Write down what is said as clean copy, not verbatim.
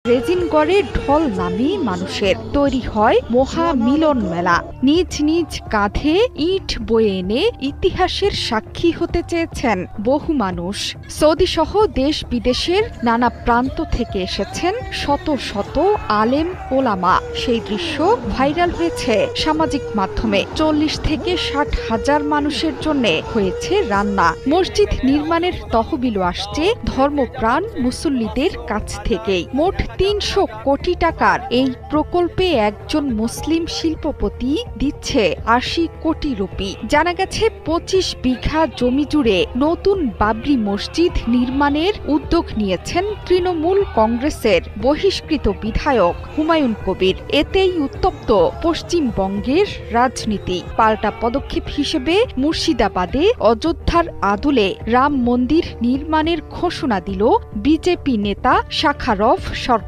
Raisin গড়ে ঢল নামে মানুষের তৈরি হয় মহা মিলন মেলা। নিজ নিজ কাঁধে ইট বয়ে এনে ইতিহাসের সাক্ষী হতে চেয়েছেন বহু মানুষ। সৌদি সহ দেশ বিদেশের নানা প্রান্ত থেকে এসেছেন শত শত আলেম ওলামা। সেই দৃশ্য ভাইরাল হয়েছে সামাজিক মাধ্যমে। 40 থেকে 60 হাজার মানুষের জন্য হয়েছে রান্না। মসজিদ নির্মাণের তহবিলও আসছে ধর্মপ্রাণ মুসল্লিদের কাছ থেকেই। মোট 300 কোটি টাকার এই প্রকল্পে একজন মুসলিম শিল্পপতি দিচ্ছে 80 কোটি রুপি। জানা গেছে 25 বিঘা জমি জুড়ে নতুন বাবরি মসজিদ নির্মাণের উদ্যোগ নিয়েছেন তৃণমূল কংগ্রেসের বহিষ্কৃত বিধায়ক হুমায়ুন কবির। এতেই উত্তপ্ত পশ্চিমবঙ্গের রাজনীতি। পাল্টা পদক্ষেপ হিসেবে মুর্শিদাবাদে অযোধ্যার আদলে রাম মন্দির নির্মাণের ঘোষণা দিল বিজেপি নেতা শাখারভ সরকার।